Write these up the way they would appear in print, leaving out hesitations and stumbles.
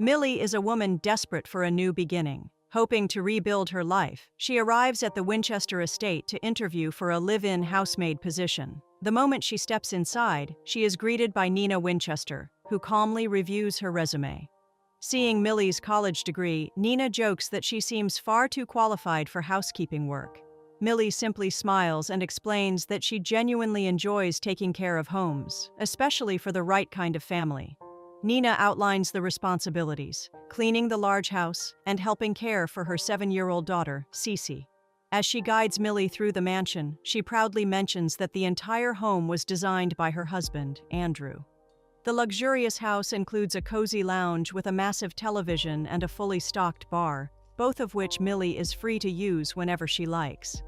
Millie is a woman desperate for a new beginning. Hoping to rebuild her life, she arrives at the Winchester estate to interview for a live-in housemaid position. The moment she steps inside, she is greeted by Nina Winchester, who calmly reviews her resume. Seeing Millie's college degree, Nina jokes that she seems far too qualified for housekeeping work. Millie simply smiles and explains that she genuinely enjoys taking care of homes, especially for the right kind of family. Nina outlines the responsibilities, cleaning the large house and helping care for her 7-year-old daughter, Cece. As she guides Millie through the mansion, she proudly mentions that the entire home was designed by her husband, Andrew. The luxurious house includes a cozy lounge with a massive television and a fully stocked bar, both of which Millie is free to use whenever she likes.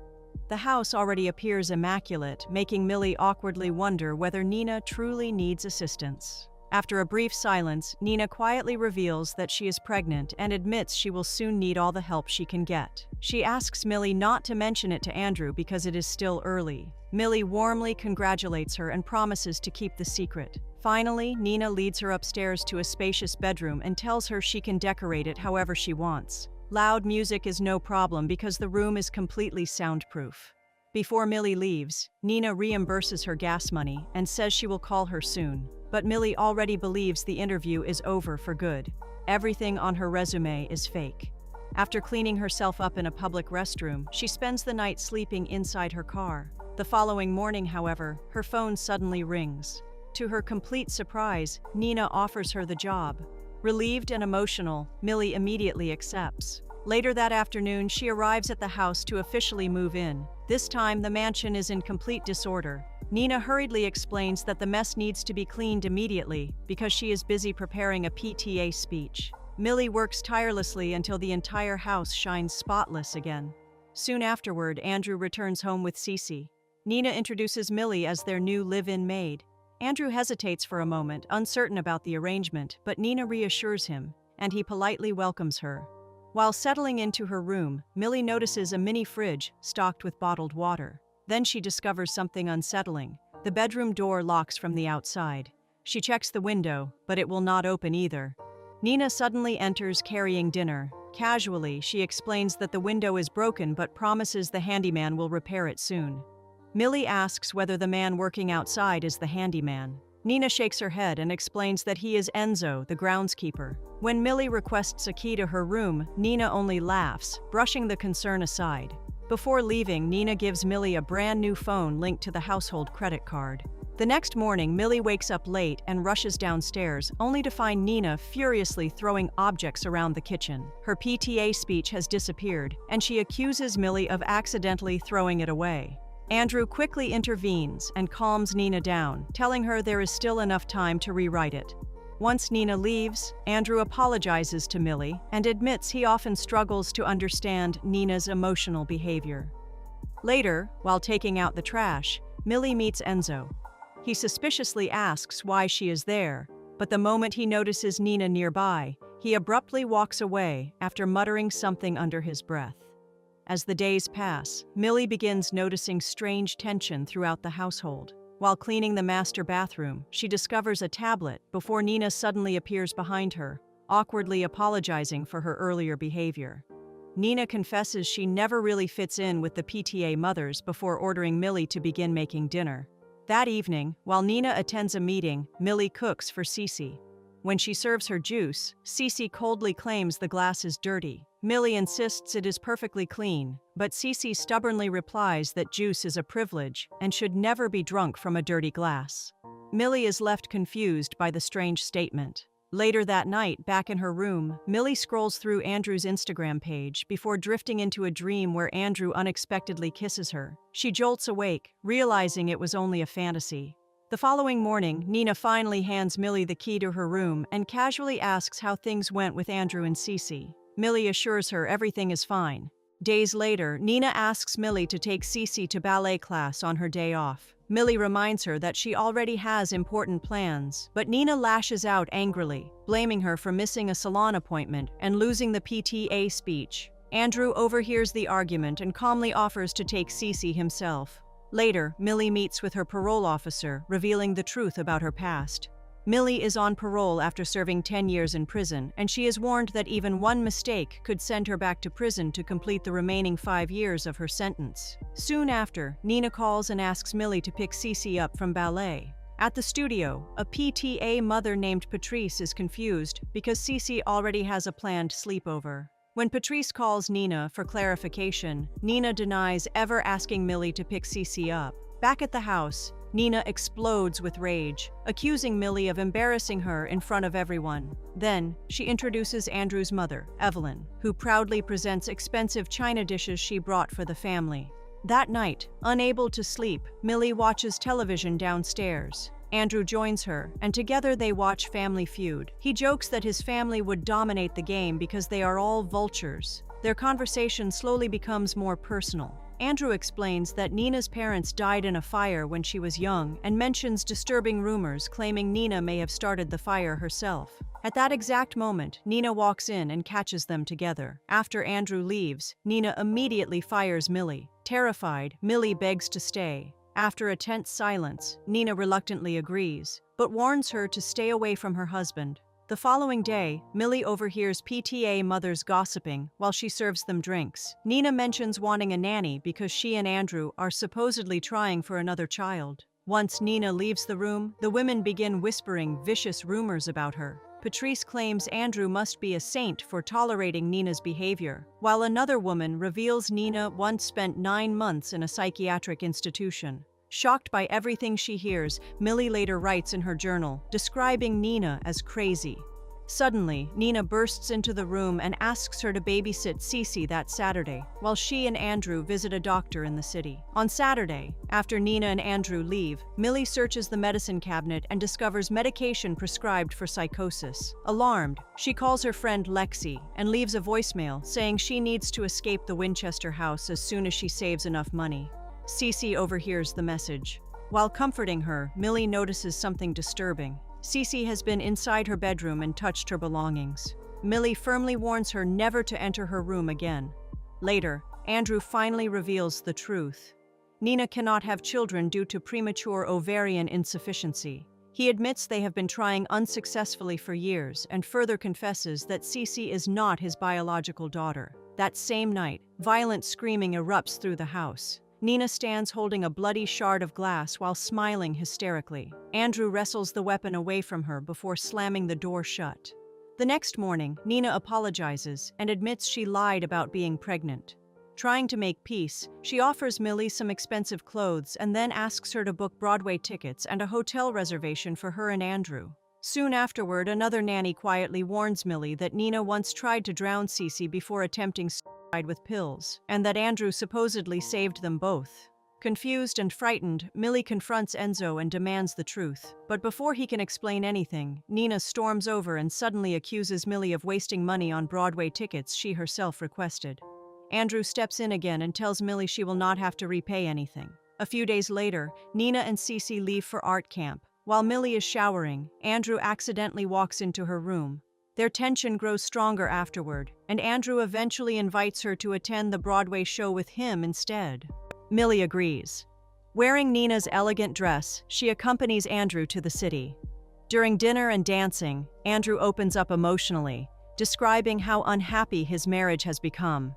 The house already appears immaculate, making Millie awkwardly wonder whether Nina truly needs assistance. After a brief silence, Nina quietly reveals that she is pregnant and admits she will soon need all the help she can get. She asks Millie not to mention it to Andrew because it is still early. Millie warmly congratulates her and promises to keep the secret. Finally, Nina leads her upstairs to a spacious bedroom and tells her she can decorate it however she wants. Loud music is no problem because the room is completely soundproof. Before Millie leaves, Nina reimburses her gas money and says she will call her soon. But Millie already believes the interview is over for good. Everything on her resume is fake. After cleaning herself up in a public restroom, she spends the night sleeping inside her car. The following morning, however, her phone suddenly rings. To her complete surprise, Nina offers her the job. Relieved and emotional, Millie immediately accepts. Later that afternoon, she arrives at the house to officially move in. This time, the mansion is in complete disorder. Nina hurriedly explains that the mess needs to be cleaned immediately because she is busy preparing a PTA speech. Millie works tirelessly until the entire house shines spotless again. Soon afterward, Andrew returns home with Cece. Nina introduces Millie as their new live-in maid. Andrew hesitates for a moment, uncertain about the arrangement, but Nina reassures him, and he politely welcomes her. While settling into her room, Millie notices a mini fridge stocked with bottled water. Then she discovers something unsettling. The bedroom door locks from the outside. She checks the window, but it will not open either. Nina suddenly enters carrying dinner. Casually, she explains that the window is broken but promises the handyman will repair it soon. Millie asks whether the man working outside is the handyman. Nina shakes her head and explains that he is Enzo, the groundskeeper. When Millie requests a key to her room, Nina only laughs, brushing the concern aside. Before leaving, Nina gives Millie a brand new phone linked to the household credit card. The next morning, Millie wakes up late and rushes downstairs, only to find Nina furiously throwing objects around the kitchen. Her PTA speech has disappeared, and she accuses Millie of accidentally throwing it away. Andrew quickly intervenes and calms Nina down, telling her there is still enough time to rewrite it. Once Nina leaves, Andrew apologizes to Millie and admits he often struggles to understand Nina's emotional behavior. Later, while taking out the trash, Millie meets Enzo. He suspiciously asks why she is there, but the moment he notices Nina nearby, he abruptly walks away after muttering something under his breath. As the days pass, Millie begins noticing strange tension throughout the household. While cleaning the master bathroom, she discovers a tablet before Nina suddenly appears behind her, awkwardly apologizing for her earlier behavior. Nina confesses she never really fits in with the PTA mothers before ordering Millie to begin making dinner. That evening, while Nina attends a meeting, Millie cooks for Cece. When she serves her juice, Cece coldly claims the glass is dirty. Millie insists it is perfectly clean, but Cece stubbornly replies that juice is a privilege and should never be drunk from a dirty glass. Millie is left confused by the strange statement. Later that night, back in her room, Millie scrolls through Andrew's Instagram page before drifting into a dream where Andrew unexpectedly kisses her. She jolts awake, realizing it was only a fantasy. The following morning, Nina finally hands Millie the key to her room and casually asks how things went with Andrew and Cece. Millie assures her everything is fine. Days later, Nina asks Millie to take Cece to ballet class on her day off. Millie reminds her that she already has important plans, but Nina lashes out angrily, blaming her for missing a salon appointment and losing the PTA speech. Andrew overhears the argument and calmly offers to take Cece himself. Later, Millie meets with her parole officer, revealing the truth about her past. Millie is on parole after serving 10 years in prison, and she is warned that even one mistake could send her back to prison to complete the remaining 5 years of her sentence. Soon after, Nina calls and asks Millie to pick Cece up from ballet. At the studio, a PTA mother named Patrice is confused because Cece already has a planned sleepover. When Patrice calls Nina for clarification, Nina denies ever asking Millie to pick Cece up. Back at the house, Nina explodes with rage, accusing Millie of embarrassing her in front of everyone. Then, she introduces Andrew's mother, Evelyn, who proudly presents expensive china dishes she brought for the family. That night, unable to sleep, Millie watches television downstairs. Andrew joins her, and together they watch Family Feud. He jokes that his family would dominate the game because they are all vultures. Their conversation slowly becomes more personal. Andrew explains that Nina's parents died in a fire when she was young and mentions disturbing rumors claiming Nina may have started the fire herself. At that exact moment, Nina walks in and catches them together. After Andrew leaves, Nina immediately fires Millie. Terrified, Millie begs to stay. After a tense silence, Nina reluctantly agrees, but warns her to stay away from her husband. The following day, Millie overhears PTA mothers gossiping while she serves them drinks. Nina mentions wanting a nanny because she and Andrew are supposedly trying for another child. Once Nina leaves the room, the women begin whispering vicious rumors about her. Patrice claims Andrew must be a saint for tolerating Nina's behavior, while another woman reveals Nina once spent 9 months in a psychiatric institution. Shocked by everything she hears, Millie later writes in her journal, describing Nina as crazy. Suddenly, Nina bursts into the room and asks her to babysit Cece that Saturday, while she and Andrew visit a doctor in the city. On Saturday, after Nina and Andrew leave, Millie searches the medicine cabinet and discovers medication prescribed for psychosis. Alarmed, she calls her friend Lexi and leaves a voicemail saying she needs to escape the Winchester house as soon as she saves enough money. Cece overhears the message. While comforting her, Millie notices something disturbing. Cece has been inside her bedroom and touched her belongings. Millie firmly warns her never to enter her room again. Later, Andrew finally reveals the truth. Nina cannot have children due to premature ovarian insufficiency. He admits they have been trying unsuccessfully for years and further confesses that Cece is not his biological daughter. That same night, violent screaming erupts through the house. Nina stands holding a bloody shard of glass while smiling hysterically. Andrew wrestles the weapon away from her before slamming the door shut. The next morning, Nina apologizes and admits she lied about being pregnant. Trying to make peace, she offers Millie some expensive clothes and then asks her to book Broadway tickets and a hotel reservation for her and Andrew. Soon afterward, another nanny quietly warns Millie that Nina once tried to drown Cece before attempting suicide with pills, and that Andrew supposedly saved them both. Confused and frightened, Millie confronts Enzo and demands the truth. But before he can explain anything, Nina storms over and suddenly accuses Millie of wasting money on Broadway tickets she herself requested. Andrew steps in again and tells Millie she will not have to repay anything. A few days later, Nina and Cece leave for art camp. While Millie is showering, Andrew accidentally walks into her room. Their tension grows stronger afterward, and Andrew eventually invites her to attend the Broadway show with him instead. Millie agrees. Wearing Nina's elegant dress, she accompanies Andrew to the city. During dinner and dancing, Andrew opens up emotionally, describing how unhappy his marriage has become.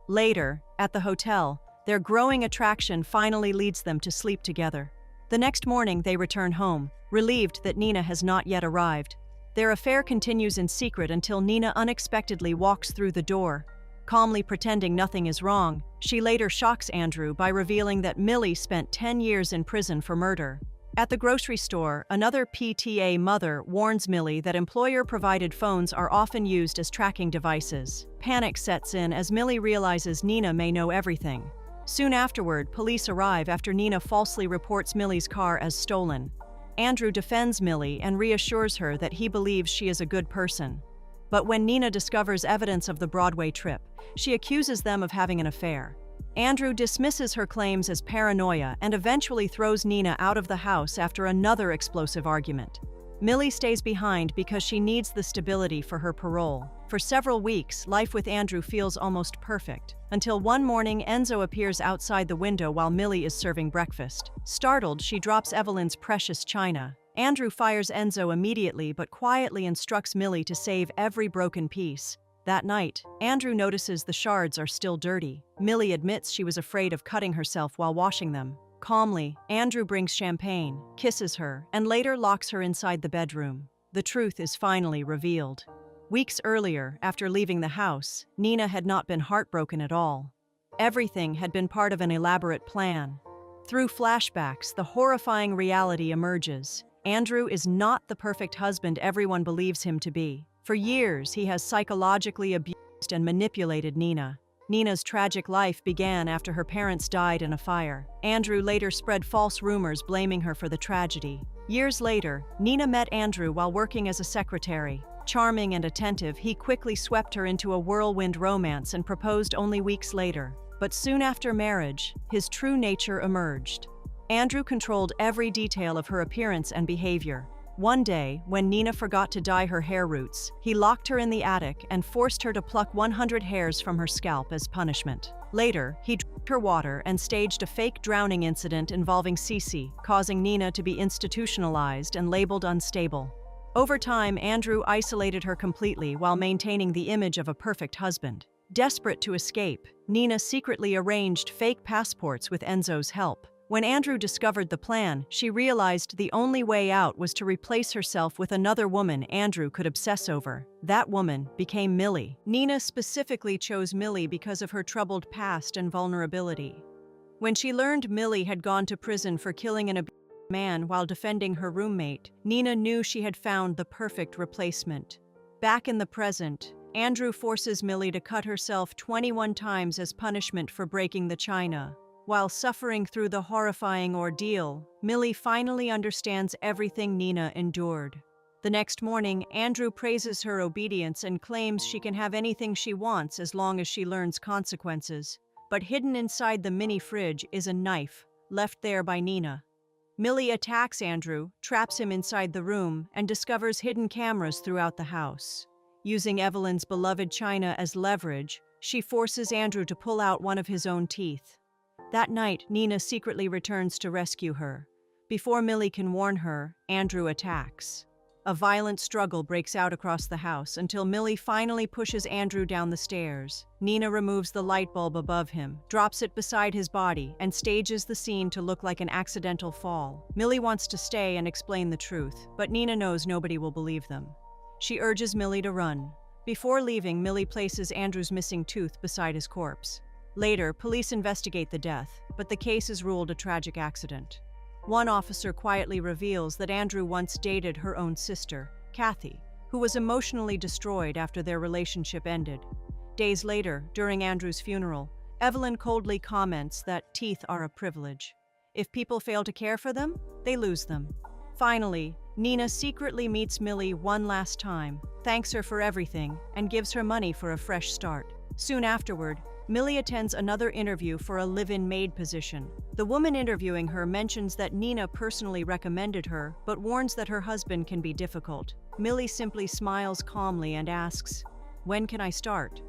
Later, at the hotel, their growing attraction finally leads them to sleep together. The next morning, they return home, relieved that Nina has not yet arrived. Their affair continues in secret until Nina unexpectedly walks through the door. Calmly pretending nothing is wrong, she later shocks Andrew by revealing that Millie spent 10 years in prison for murder. At the grocery store, another PTA mother warns Millie that employer-provided phones are often used as tracking devices. Panic sets in as Millie realizes Nina may know everything. Soon afterward, police arrive after Nina falsely reports Millie's car as stolen. Andrew defends Millie and reassures her that he believes she is a good person. But when Nina discovers evidence of the Broadway trip, she accuses them of having an affair. Andrew dismisses her claims as paranoia and eventually throws Nina out of the house after another explosive argument. Millie stays behind because she needs the stability for her parole. For several weeks, life with Andrew feels almost perfect, until one morning Enzo appears outside the window while Millie is serving breakfast. Startled, she drops Evelyn's precious china. Andrew fires Enzo immediately but quietly instructs Millie to save every broken piece. That night, Andrew notices the shards are still dirty. Millie admits she was afraid of cutting herself while washing them. Calmly, Andrew brings champagne, kisses her, and later locks her inside the bedroom. The truth is finally revealed. Weeks earlier, after leaving the house, Nina had not been heartbroken at all. Everything had been part of an elaborate plan. Through flashbacks, the horrifying reality emerges. Andrew is not the perfect husband everyone believes him to be. For years, he has psychologically abused and manipulated Nina. Nina's tragic life began after her parents died in a fire. Andrew later spread false rumors blaming her for the tragedy. Years later, Nina met Andrew while working as a secretary. Charming and attentive, he quickly swept her into a whirlwind romance and proposed only weeks later. But soon after marriage, his true nature emerged. Andrew controlled every detail of her appearance and behavior. One day, when Nina forgot to dye her hair roots, he locked her in the attic and forced her to pluck 100 hairs from her scalp as punishment. Later, he drank her water and staged a fake drowning incident involving Cece, causing Nina to be institutionalized and labeled unstable. Over time, Andrew isolated her completely while maintaining the image of a perfect husband. Desperate to escape, Nina secretly arranged fake passports with Enzo's help. When Andrew discovered the plan, she realized the only way out was to replace herself with another woman Andrew could obsess over. That woman became Millie. Nina specifically chose Millie because of her troubled past and vulnerability. When she learned Millie had gone to prison for killing an abused man while defending her roommate, Nina knew she had found the perfect replacement. Back in the present, Andrew forces Millie to cut herself 21 times as punishment for breaking the china. While suffering through the horrifying ordeal, Millie finally understands everything Nina endured. The next morning, Andrew praises her obedience and claims she can have anything she wants as long as she learns consequences. But hidden inside the mini fridge is a knife, left there by Nina. Millie attacks Andrew, traps him inside the room, and discovers hidden cameras throughout the house. Using Evelyn's beloved china as leverage, she forces Andrew to pull out one of his own teeth. That night, Nina secretly returns to rescue her. Before Millie can warn her, Andrew attacks. A violent struggle breaks out across the house until Millie finally pushes Andrew down the stairs. Nina removes the light bulb above him, drops it beside his body, and stages the scene to look like an accidental fall. Millie wants to stay and explain the truth, but Nina knows nobody will believe them. She urges Millie to run. Before leaving, Millie places Andrew's missing tooth beside his corpse. Later, police investigate the death, but the case is ruled a tragic accident. One officer quietly reveals that Andrew once dated her own sister, Kathy, who was emotionally destroyed after their relationship ended. Days later, during Andrew's funeral, Evelyn coldly comments that teeth are a privilege. If people fail to care for them, they lose them. Finally, Nina secretly meets Millie one last time, thanks her for everything, and gives her money for a fresh start. Soon afterward, Millie attends another interview for a live-in maid position. The woman interviewing her mentions that Nina personally recommended her, but warns that her husband can be difficult. Millie simply smiles calmly and asks, "When can I start?"